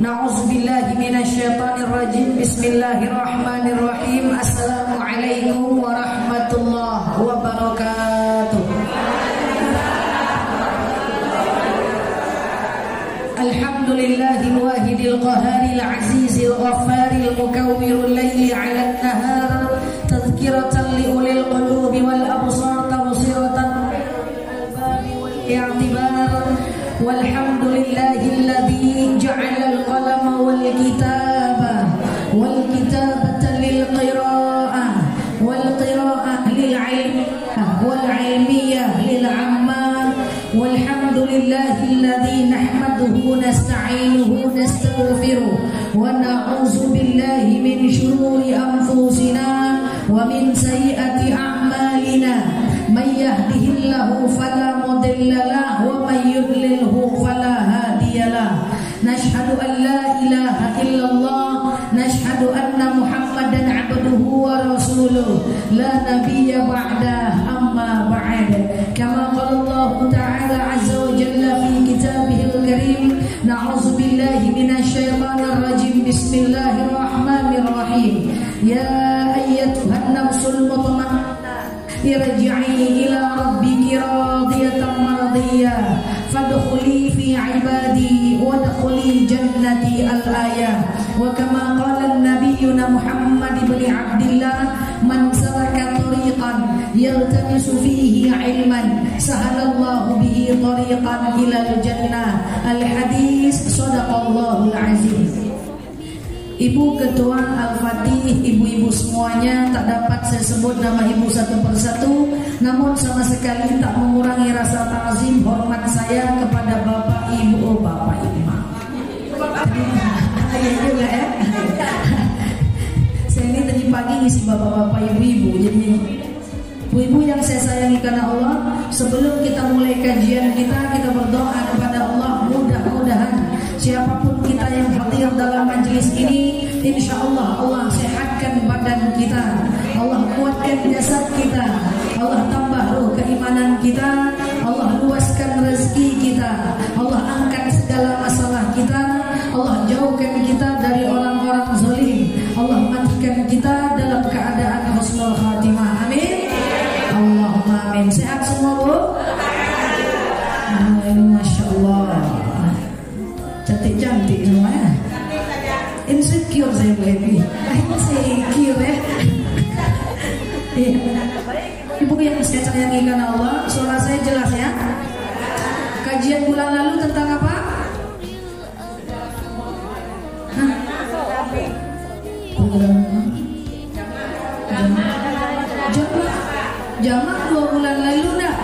Na'udzubillahi minasyaitonirrajim. Bismillahirrahmanirrahim. Assalamualaikum warahmatullahi wabarakatuh. Alhamdulillahil wahidil qaharil azizil ghaffaril mukawwirul laili 'alan nahar tadhkiratan li ulil qulubi wal absar tawsiratan wal i'tibar. Walhamdulillahilladzi ja'alal qalama wal kitabata lil qira'ah wal qira'ah lil 'ilmiyah wal 'ilmiyah lil 'ammah. Walhamdulillahilladzi nahmaduhu nasta'inuhu nastaghfiruh wa na'udzu billahi min shururi anfusina wa min sayyiati a'malina. May yahdihillahu fala mudilla lahu wa may yudlilhu fala hadiya lahu. Nashhadu an la ilaha illallah, nashhadu anna Muhammadan 'abduhu wa rasuluh, la nabiyya ba'dah, amma ba'd. Kama qala Allah Ta'ala 'azza wa jalla fi kitabihil karim, na'udzu billahi minasyaitonir rajim. Bismillahirrahmanirrahim. Ya ayyatuhan nafsul mutmainnah irji'i ila rabbiki radiyatan mardiyah fadkhuli fi ibadi wadkhuli jannati al-ayah. Wa kama qala nabiyyuna Muhammad ibn Abdillah, man salaka tariqan yaltamisu fihi ilman sahalallahu bihi tariqan ila al-jannah. Al-hadis sadaqallahul azim. Ibu Ketua Al-Fatih, ibu-ibu semuanya, tak dapat saya sebut nama ibu satu persatu, namun sama sekali tak mengurangi rasa ta'zim hormat saya kepada bapak ibu, bapak ibu. Iya juga ya. Saya ini tadi pagi ngisi bapak-bapak ibu-ibu, jadi ibu-ibu yang saya sayangi karena Allah. Sebelum kita mulai kajian kita berdoa kepada Allah, mudah-mudahan siapapun kita yang hadir dalam majelis ini, insya Allah Allah sehatkan badan kita, Allah kuatkan jasad kita, Allah tambah ruh keimanan kita, Allah luaskan rezeki kita, Allah angkat segala masalah kita, Allah jauhkan kita dari orang-orang zalim, Allah matikan kita dalam keadaan husnul khatimah. Amin. Allahumma amin. Sehat semua Bu? Masya Allah, cantik-cantik semua ya. Insecure saya Bu Evi. Insecure ya. Ibu yang saya sayangi karena Allah, suara saya jelas ya. Kajian bulan lalu tentang apa? Jamak 2 bulan lalu dah.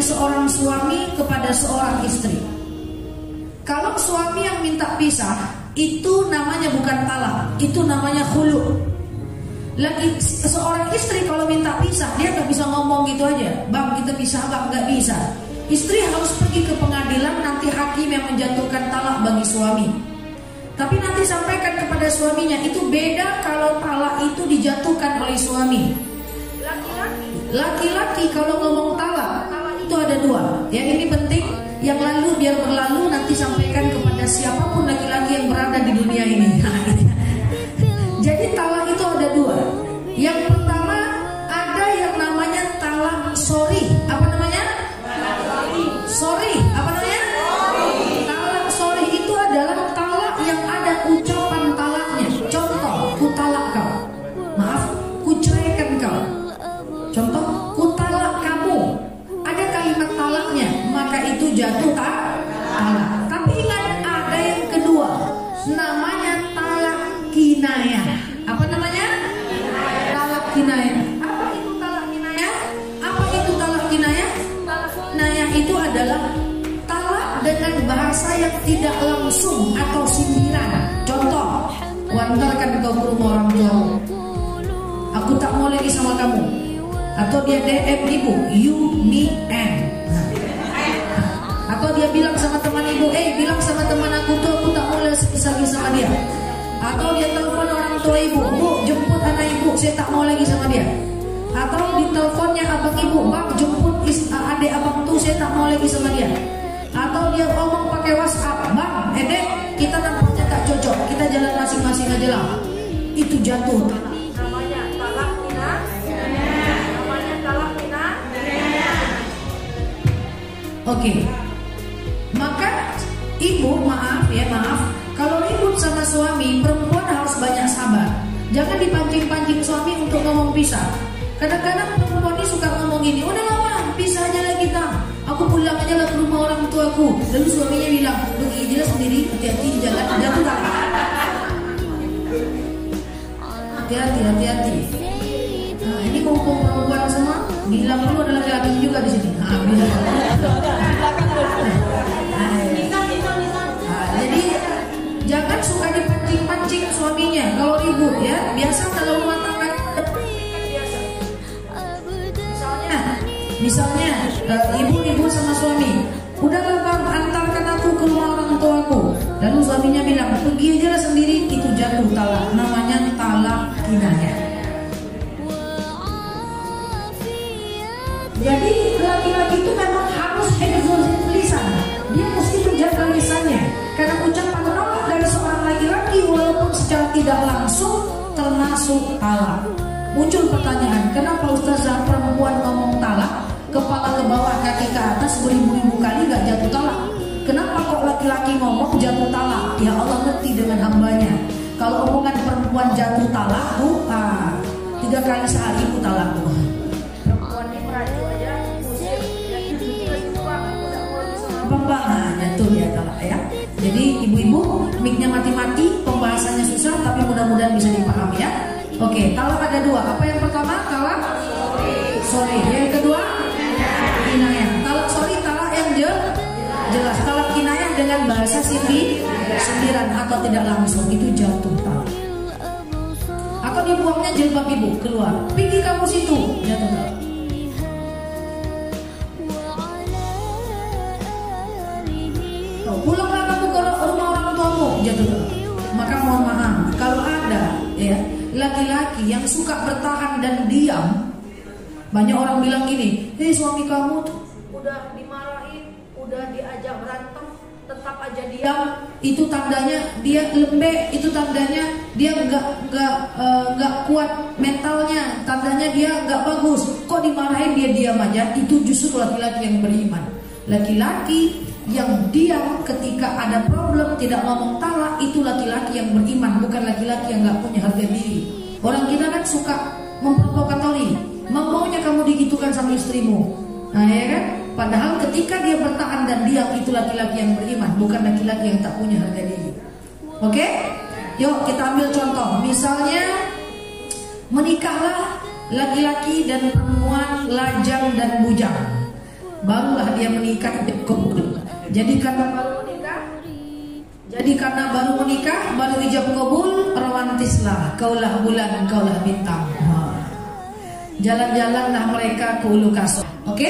Seorang suami kepada seorang istri. Kalau suami yang minta pisah, itu namanya bukan talak, itu namanya khulu. Lagi seorang istri kalau minta pisah, dia nggak bisa ngomong gitu aja, bang kita pisah bang, nggak bisa. Istri harus pergi ke pengadilan, nanti hakim yang menjatuhkan talak bagi suami. Tapi nanti sampaikan kepada suaminya, itu beda kalau talak itu dijatuhkan oleh suami. Laki-laki kalau ngomong talak itu ada 2. Yang ini penting, yang lalu biar berlalu, nanti sampaikan kepada siapapun laki-laki yang berada di dunia ini. Jadi talak itu ada 2. Yang pertama ada yang namanya talak sorry. Apa namanya? Sorry. Apa namanya? Talak sorry itu adalah talak yang ada ucapan talaknya. Contoh, ku talak kau. Maaf, ku ceraikan kau. Contoh, ku talak kamu. Ada kalimat talaknya, maka itu jatuh talak. Tapi ingat ada yang kedua, namanya talak kinayah. Apa namanya? Talak kinayah. Apa itu talak kinayah? Apa itu talak kinayah? Talak kinayah itu adalah talak dengan bahasa yang tidak langsung atau sindiran. Contoh, wantarkan kau ke rumah orang tuamu, aku tak mau lagi sama kamu. Atau dia DM ibu, you, me, and. Atau dia bilang sama teman ibu, bilang sama teman aku tuh aku tak mau lagi sama dia. Atau dia telepon orang tua ibu, bu jemput anak ibu, saya tak mau lagi sama dia. Atau di teleponnya abang ibu, bang jemput adik abang tuh, saya tak mau lagi sama dia. Atau dia ngomong pakai WhatsApp, bang, dek, kita nampaknya tak cocok, kita jalan masing-masing aja lah. Itu jatuh. Namanya talak kinayah. Namanya talak kinayah. Oke. Maka ibu maaf, kalau ribut sama suami, perempuan harus banyak sabar. Jangan dipancing-pancing suami untuk ngomong pisah. Kadang-kadang perempuan ini suka ngomong gini, udah lama pisah aja lah kita, aku pulang aja lah ke rumah orang tuaku. Lalu suaminya bilang, pergi aja lah sendiri, hati-hati di jalan, jatuh tak? Hati-hati. Nah, ini kumpul perempuan semua, bilang dulu ada laki-laki juga di sini. Jadi jangan suka dipancing-pancing suaminya kalau ribut ya. Biasa kalau rumah tangga biasa. Misalnya ibu ribut sama suami, udahlah bang antarkan aku ke rumah orang tuaku. Lalu suaminya bilang pergi aja lah sendiri, itu jatuh talak. Namanya talak kinayah. Jadi laki-laki itu memang harus hifdzul lisan. Dia mesti menjaga lisannya. Karena ucapan menolak dari seorang laki-laki walaupun secara tidak langsung termasuk talak. Muncul pertanyaan, kenapa ustazah perempuan ngomong talak, kepala ke bawah kaki ke atas beribu-ribu kali gak jatuh talak? Kenapa kok laki-laki ngomong jatuh talak? Ya Allah ngerti dengan hambanya. Kalau omongan perempuan jatuh talak tuh 3 kali sehari ku talak tuh. Perempuan ini merajuk aja musir, jatuh ya talak ya. Jadi ibu-ibu, mic-nya mati-mati, pembahasannya susah tapi mudah-mudahan bisa dipahami ya. Oke, talak ada 2. Apa yang pertama? Talak sorry. Yang kedua? Kinayah. Talak sorry, talak yang jelas. Talak kinayah dengan bahasa sindiran atau tidak langsung, itu jatuh talak. Atau dibuangnya jilbab ibu keluar, pergi kamu situ, jatuh talak. Pulanglah kamu ke rumah orang tuamu, jatuh talak. Maka mohon maaf, kalau ada ya laki-laki yang suka bertahan dan diam, banyak orang bilang gini, suami kamu tuh udah dimarahin, udah diajak berantem, tetap aja diam, itu tandanya dia lembek, itu tandanya dia nggak kuat mentalnya, tandanya dia nggak bagus. Kok dimarahin dia diam aja? Itu justru laki-laki yang beriman. Laki-laki yang diam ketika ada problem, tidak ngomong talak, itu laki-laki yang beriman, bukan laki-laki yang nggak punya harga diri. Orang kita kan suka memprovokatori, maunya kamu digitukan sama istrimu, nah ya kan? Padahal ketika dia bertahan dan diam, itu laki-laki yang beriman, bukan laki-laki yang tak punya harga diri. Oke? Yuk kita ambil contoh. Misalnya menikahlah laki-laki dan perempuan lajang dan bujang, barulah dia menikah kabul. Jadi karena baru menikah, baru ijab kabul, romantislah, kaulah bulan, kaulah bintang. Jalan-jalanlah mereka ke ulu kasur. Oke?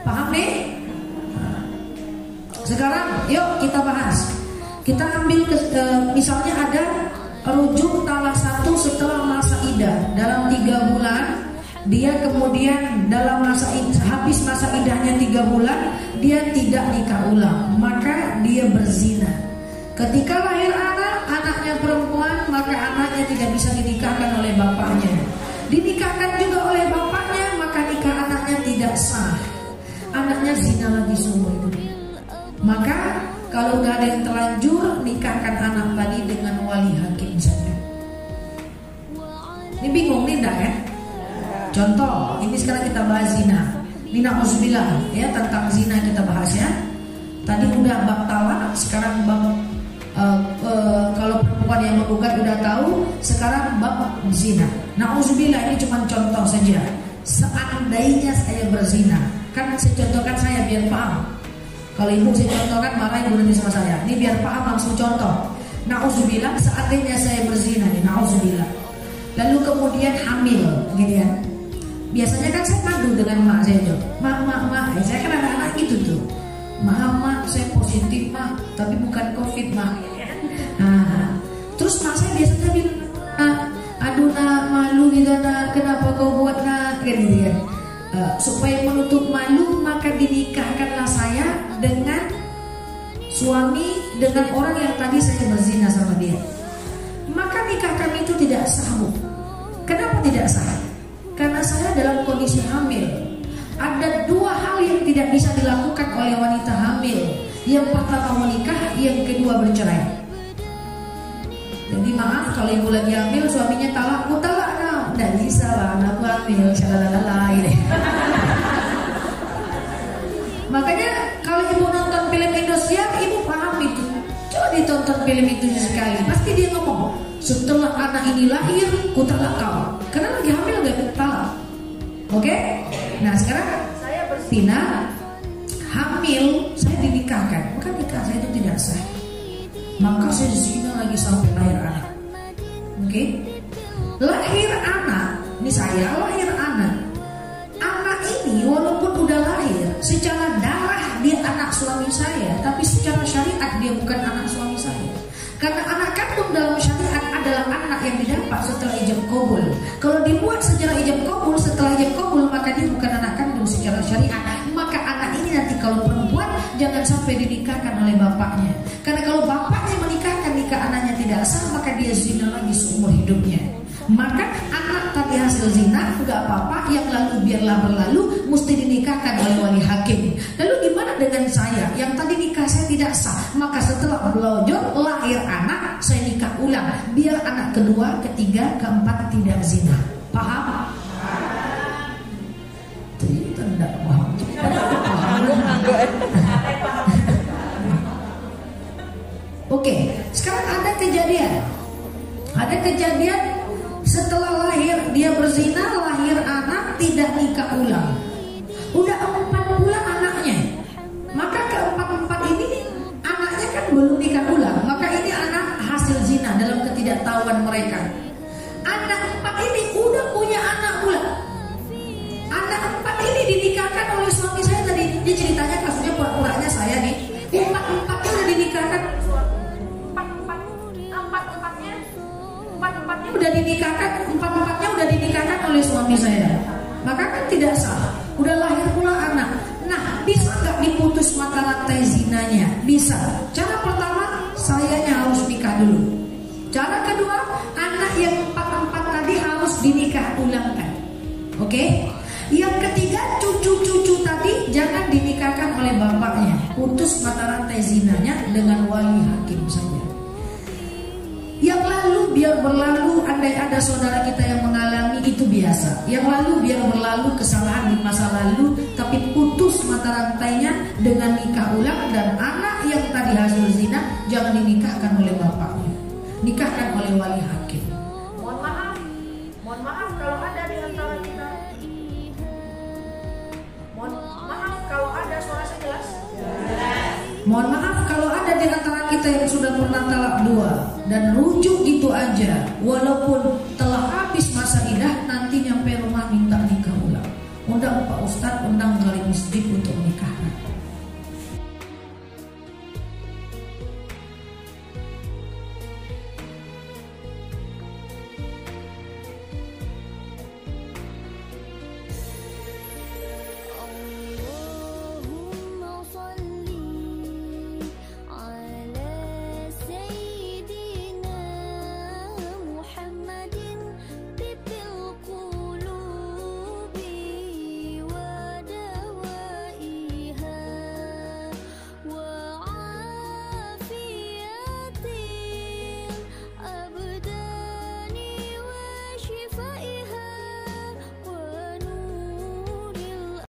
Paham nih? Sekarang yuk kita bahas. Kita ambil misalnya ada rujuk talak 1 setelah masa iddah dalam 3 bulan. Dia kemudian dalam habis masa iddahnya 3 bulan, dia tidak nikah ulang, maka dia berzina. Ketika lahir anaknya perempuan, maka anaknya tidak bisa dinikahkan oleh bapaknya. Dinikahkan juga oleh bapaknya, maka nikah anaknya tidak sah. Anaknya zina lagi seumur hidup. Maka kalau nggak ada yang terlanjur, nikahkan anak tadi dengan wali hakim saja. Ini bingung nih enggak ya? Contoh, ini sekarang kita bahas zina. Na'udzubillah ya, tentang zina kita bahas ya. Tadi udah bab talak, sekarang bab kalau perempuan yang menggugat udah tahu, sekarang bab zina. Nauzubillah, ini cuma contoh saja. Seandainya saya berzina, kan saya contohkan saya biar paham. Kalau ibu saya contohkan marah ibu nanti sama saya. Ini biar paham langsung contoh. Nauzubillah, seandainya saya berzina nih, nauzubillah. Lalu kemudian hamil, gitu ya. Biasanya kan saya ngadu dengan mak saya tuh. Mak, saya kan anak-anak gitu tuh. Mak, saya positif mak, tapi bukan COVID mak. Nah, terus mak saya biasanya bilang, aduh nak, malu gitu nak, kenapa kau buat nak, gitu kan. Supaya menutup malu maka dinikahkanlah saya dengan suami, dengan orang yang tadi saya berzina sama dia. Maka nikah kami itu tidak sah, Bu. Kenapa tidak sah? Karena saya dalam kondisi hamil. Ada dua hal yang tidak bisa dilakukan oleh wanita hamil. Yang pertama menikah, yang kedua bercerai. Jadi maaf kalau ibu lagi hamil, suaminya talak, aku talak nah. Nggak bisa lah, anakku hamil, shalalala gitu. Makanya kalau ibu nonton film Indonesia, ibu paham itu. Coba ditonton film itu sekali, pasti dia ngomong, setelah anak ini lahir, ku talak kau. Karena lagi hamil gak talak. Oke? Nah sekarang saya berzina, hamil, saya dinikahkan, maka nikah saya itu tidak sah. Maka saya zina lagi sampai lahir anak. Oke? Lahir anak, ini saya lahir anak. Anak ini walaupun udah lahir, secara darah dia anak suami saya, tapi secara syariat dia bukan anak suami saya. Karena anak kandung dalam syariat adalah anak yang didapat setelah ijab qabul. Kalau dibuat secara ijab qabul, setelah ijab qabul, maka dia bukan anak kandung secara syariat. Maka anak ini nanti kalau perempuan jangan sampai dinikahkan oleh bapaknya. Karena kalau bapaknya menikahkan, nikah anaknya tidak sah, maka dia zina lagi seumur hidupnya. Maka anak tadi hasil zina enggak apa-apa, yang lalu biarlah berlalu, mesti dinikahkan oleh wali hakim. Lalu gimana dengan saya yang tadi nikah saya tidak sah? Maka setelah berlojot lahir anak, saya nikah ulang, biar anak kedua, ketiga, keempat tidak zina. Paham? Tidak paham. Oke, sekarang ada kejadian setelah lahir dia berzina, lahir anak, tidak nikah ulang. Udah 4 bulan anaknya. Maka keempat-empat ini anaknya kan belum nikah ulang. Maka ini anak hasil zina dalam ketidaktahuan mereka. Anak 4 ini udah punya anak pula. Anak 4 ini dinikahkan oleh suami saya tadi. Ini ceritanya kasusnya pura-puranya saya nih. Empat-empatnya udah dinikahkan. Empat-empatnya udah dinikahkan oleh suami saya. Maka kan tidak sah. Udah lahir pula anak. Nah, bisa nggak diputus mata rantai zinanya? Bisa. Cara pertama, sayanya harus nikah dulu. Cara kedua, anak yang 4 tadi harus dinikah ulangkan. Oke? Yang ketiga, cucu-cucu tadi jangan dinikahkan oleh bapaknya. Putus mata rantai zinanya dengan wali hakim saja. Yang lalu biar berlalu, andai ada saudara kita yang mengalami itu biasa. Yang lalu biar berlalu kesalahan di masa lalu, tapi putus mata rantainya dengan nikah ulang. Dan anak yang tadi hasil zina jangan dinikahkan oleh bapaknya, nikahkan oleh wali hakim. Mohon maaf kalau ada di antara kita. Mohon maaf kalau ada, suara saya jelas? Mohon maaf kalau ada di antara kita yang sudah pernah talak 2 dan rujuk gitu aja, walaupun telah habis masa idah, nanti nyampe rumah minta nikah ulang. Undang Pak Ustadz, undang wali masjid untuk nikah.